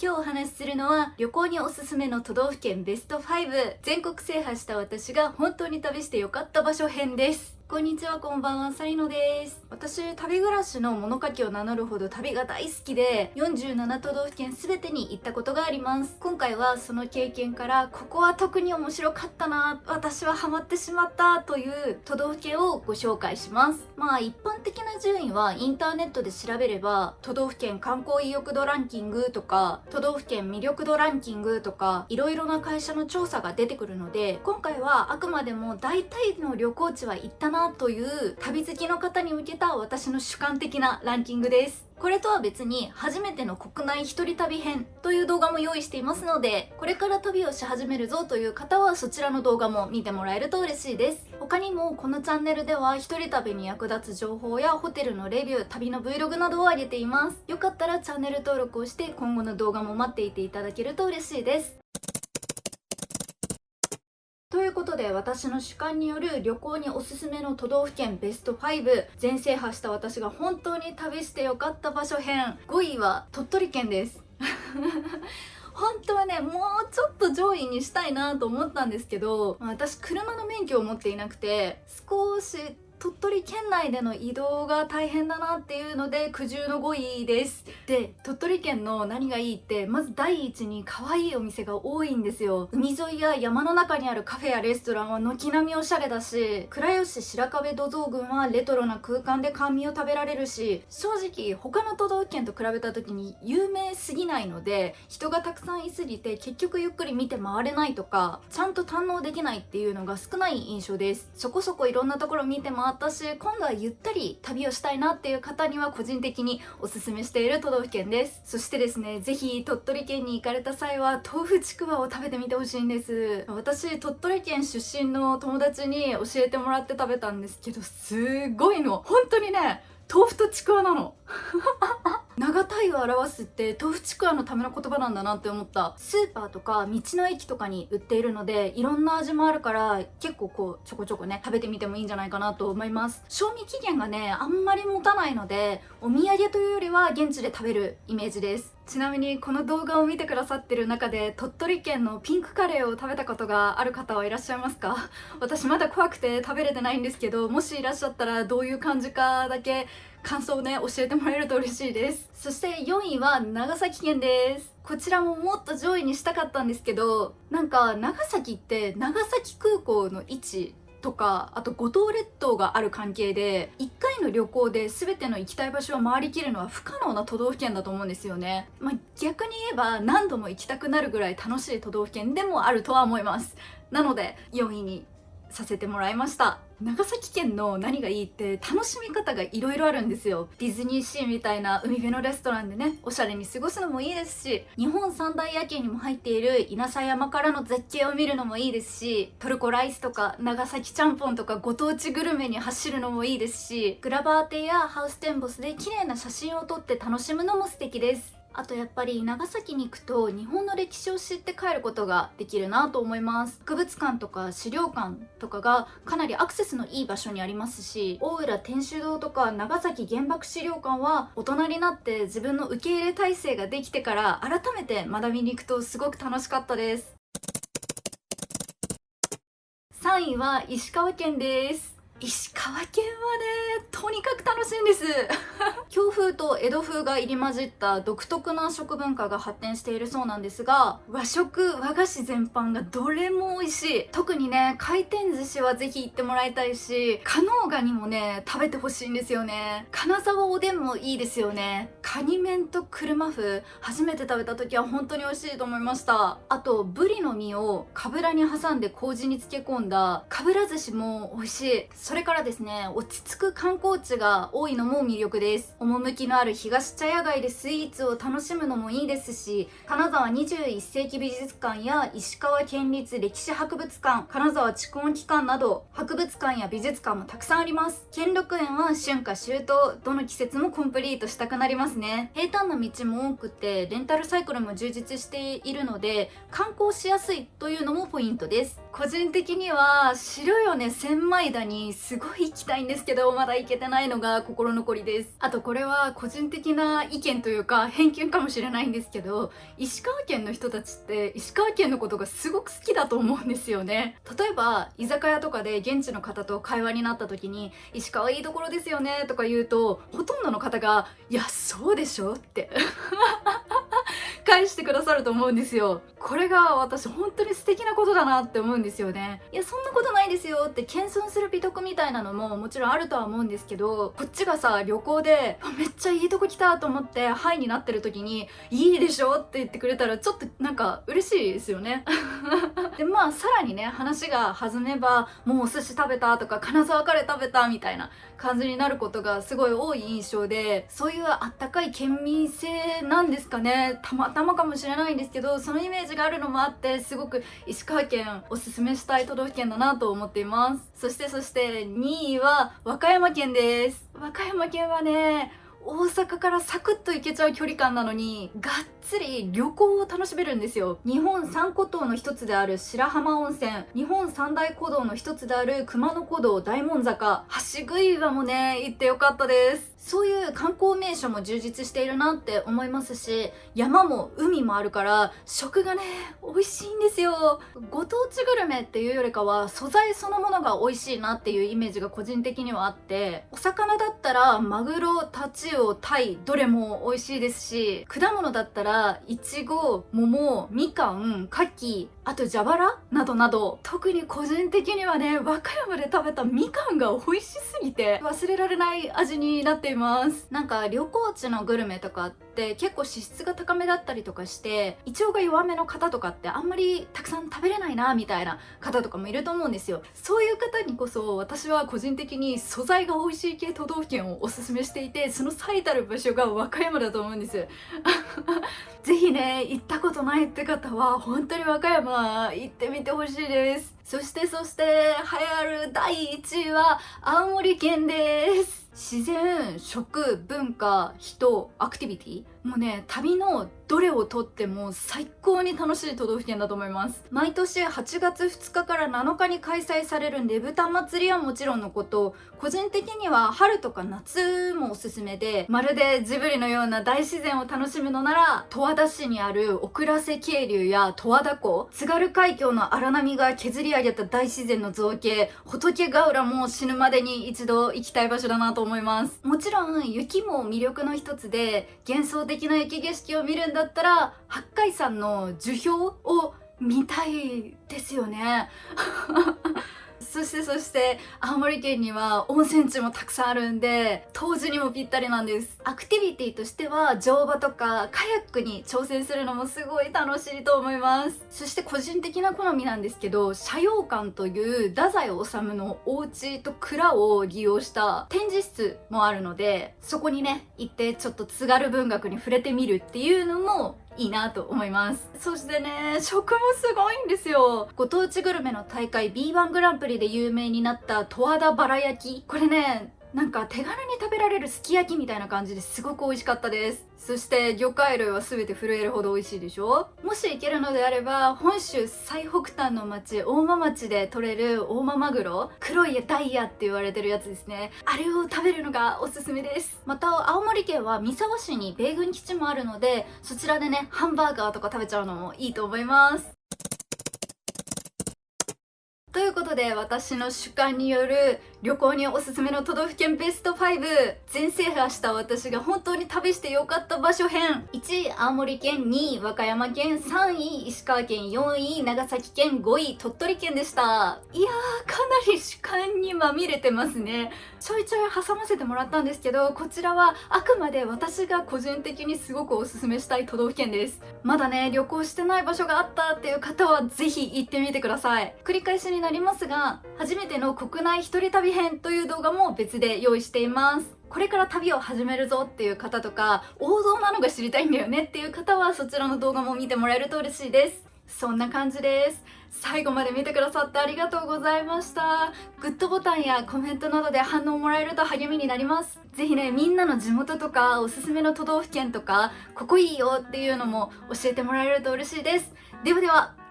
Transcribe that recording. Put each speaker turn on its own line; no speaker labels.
今日お話しするのは旅行におすすめの都道府県ベスト5、全国制覇した私が本当に旅してよかった場所編です。こんにちは、こんばんは、サリノです。私、旅暮らしの物書きを名乗るほど旅が大好きで、47都道府県全てに行ったことがあります。今回はその経験から、ここは特に面白かったな、私はハマってしまったという都道府県をご紹介します。一般的な順位はインターネットで調べれば、都道府県観光意欲度ランキングとか、都道府県魅力度ランキングとか、いろいろな会社の調査が出てくるので、今回はあくまでも大体の旅行地は行ったなという旅好きの方に向けた私の主観的なランキングです。これとは別に初めての国内一人旅編という動画も用意していますので、これから旅をし始めるぞという方はそちらの動画も見てもらえると嬉しいです。他にもこのチャンネルでは一人旅に役立つ情報やホテルのレビュー、旅の Vlog などを上げています。よかったらチャンネル登録をして今後の動画も待っていていただけると嬉しいです。ということで、私の主観による旅行におすすめの都道府県ベスト5、全制覇した私が本当に旅してよかった場所編、5位は鳥取県です本当はね、もうちょっと上位にしたいなと思ったんですけど、私車の免許を持っていなくて、少し鳥取県内での移動が大変だなっていうので苦渋の5位です。で、鳥取県の何がいいって、まず第一に可愛いお店が多いんですよ。海沿いや山の中にあるカフェやレストランは軒並みおしゃれだし、倉吉白壁土蔵群はレトロな空間で甘味を食べられるし、正直他の都道府県と比べた時に有名すぎないので、人がたくさんいすぎて結局ゆっくり見て回れないとか、ちゃんと堪能できないっていうのが少ない印象です。そこそこいろんなところ見て回ったし、今度はゆったり旅をしたいなっていう方には個人的におすすめしている都道府県です。そしてですね、ぜひ鳥取県に行かれた際は豆腐ちくわを食べてみてほしいんです。私、鳥取県出身の友達に教えてもらって食べたんですけど、すごいの。本当にね、豆腐とちくわなの長鯛を表すって豆腐ちくわのための言葉なんだなって思った。スーパーとか道の駅とかに売っているので、いろんな味もあるから結構ちょこちょこね食べてみてもいいんじゃないかなと思います。賞味期限がねあんまり持たないので、お土産というよりは現地で食べるイメージです。ちなみにこの動画を見てくださってる中で鳥取県のピンクカレーを食べたことがある方はいらっしゃいますか？私まだ怖くて食べれてないんですけど、もしいらっしゃったらどういう感じかだけ感想をね教えてもらえると嬉しいです。そして4位は長崎県です。こちらももっと上位にしたかったんですけど、なんか長崎って長崎空港の位置とか、あと五島列島がある関係で、1回の旅行で全ての行きたい場所を回りきるのは不可能な都道府県だと思うんですよね。逆に言えば何度も行きたくなるぐらい楽しい都道府県でもあるとは思います。なので4位にさせてもらいました。長崎県の何がいいって楽しみ方がいろいろあるんですよ。ディズニーシーみたいな海辺のレストランでねおしゃれに過ごすのもいいですし、日本三大夜景にも入っている稲佐山からの絶景を見るのもいいですし、トルコライスとか長崎ちゃんぽんとかご当地グルメに走るのもいいですし、グラバー亭やハウステンボスで綺麗な写真を撮って楽しむのも素敵です。あとやっぱり長崎に行くと日本の歴史を知って帰ることができるなと思います。博物館とか資料館とかがかなりアクセスのいい場所にありますし、大浦天主堂とか長崎原爆資料館は大人になって自分の受け入れ体制ができてから改めて学びに行くとすごく楽しかったです。3位は石川県です。石川県はねとにかく楽しいんです京風と江戸風が入り混じった独特な食文化が発展しているそうなんですが、和食和菓子全般がどれも美味しい。特にね回転寿司はぜひ行ってもらいたいし、加能ガニもね食べてほしいんですよね。金沢おでんもいいですよね。カニ麺と車麩初めて食べた時は本当に美味しいと思いました。あとブリの身をかぶらに挟んで麹に漬け込んだかぶら寿司も美味しい。それからですね、落ち着く観光地が多いのも魅力です。趣のある東茶屋街でスイーツを楽しむのもいいですし、金沢21世紀美術館や石川県立歴史博物館、金沢蓄音機関など博物館や美術館もたくさんあります。兼六園は春夏秋冬、どの季節もコンプリートしたくなりますね。平坦な道も多くてレンタルサイクルも充実しているので観光しやすいというのもポイントです。個人的には白米千枚田にすごい行きたいんですけど、まだ行けてないのが心残りです。あとこれは個人的な意見というか偏見かもしれないんですけど、石川県の人たちって石川県のことがすごく好きだと思うんですよね。例えば居酒屋とかで現地の方と会話になった時に石川いいところですよねとか言うと、ほとんどの方がいやそうでしょって返してくださると思うんですよ。これが私本当に素敵なことだなって思うんですよね。いやそんなことないですよって謙遜する美徳みたいなのももちろんあるとは思うんですけど、こっちがさ旅行でめっちゃいいとこ来たと思ってハイになってる時にいいでしょって言ってくれたらちょっとなんか嬉しいですよね。でまあさらにね話が弾めばもうお寿司食べたとか金沢カレー食べたみたいな感じになることがすごい多い印象で、そういうあったかい県民性なんですかね、たまたまかもしれないんですけど、そのイメージがあるのもあってすごく石川県おすすめしたい都道府県だなと思っています。そして2位は和歌山県です。和歌山県はね大阪からサクッと行けちゃう距離感なのにがっつり旅行を楽しめるんですよ。日本三古島の一つである白浜温泉、日本三大古道の一つである熊野古道大門坂、橋杭岩もね行ってよかったです。そういう観光名所も充実しているなって思いますし、山も海もあるから食がね美味しいんですよ。ご当地グルメっていうよりかは素材そのものが美味しいなっていうイメージが個人的にはあって、お魚だったらマグロ、タチウオ、タイどれも美味しいですし、果物だったらイチゴ、桃、みかん、柿、あと蛇腹などなど、特に個人的にはね和歌山で食べたみかんが美味しすぎて忘れられない味になっています。なんか旅行地のグルメとかって結構脂質が高めだったりとかして胃腸が弱めの方とかってあんまりたくさん食べれないなみたいな方とかもいると思うんですよ。そういう方にこそ私は個人的に素材が美味しい系都道府県をおすすめしていて、その最たる場所が和歌山だと思うんですぜひね行ったことないって方は本当に和歌山行ってみてほしいです。そして栄えある第1位は青森県です。自然、食、文化、人、アクティビティ、もうね旅のどれをとっても最高に楽しい都道府県だと思います。毎年8月2日から7日に開催されるねぶた祭りはもちろんのこと、個人的には春とか夏もおすすめで、まるでジブリのような大自然を楽しむのなら十和田市にある奥入瀬渓流や十和田湖、津軽海峡の荒波が削り上げた大自然の造形仏ヶ浦も死ぬまでに一度行きたい場所だなと思います。もちろん雪も魅力の一つで、幻想的な雪景色を見るんだったら八海山の樹氷を見たいですよねそして青森県には温泉地もたくさんあるんで冬至にもぴったりなんです。アクティビティとしては乗馬とかカヤックに挑戦するのもすごい楽しいと思います。そして個人的な好みなんですけど、斜陽館という太宰治のお家と蔵を利用した展示室もあるので、そこにね行ってちょっと津軽文学に触れてみるっていうのもいいなと思います。そしてね食もすごいんですよ。ご当地グルメの大会 B1 グランプリで有名になった十和田バラ焼き、これねなんか手軽に食べられるすき焼きみたいな感じですごく美味しかったです。そして魚介類は全て震えるほど美味しいでしょ。もし行けるのであれば本州最北端の町大間町で採れる大間マグロ、黒いダイヤって言われてるやつですね、あれを食べるのがおすすめです。また青森県は三沢市に米軍基地もあるので、そちらでねハンバーガーとか食べちゃうのもいいと思います。ということで私の主観による旅行におすすめの都道府県ベスト5、全制覇した私が本当に旅してよかった場所編。1位青森県、2位和歌山県、3位石川県、4位長崎県、5位鳥取県でした。いやーかなり主観にまみれてますね。ちょいちょい挟ませてもらったんですけど、こちらはあくまで私が個人的にすごくおすすめしたい都道府県です。まだね旅行してない場所があったっていう方はぜひ行ってみてください。繰り返しになりますが、初めての国内一人旅編という動画も別で用意しています。これから旅を始めるぞっていう方とか、王道なのが知りたいんだよねっていう方はそちらの動画も見てもらえると嬉しいです。そんな感じです。最後まで見てくださってありがとうございました。グッドボタンやコメントなどで反応もらえると励みになります。ぜひねみんなの地元とかおすすめの都道府県とかここいいよっていうのも教えてもらえると嬉しいです。ではでは。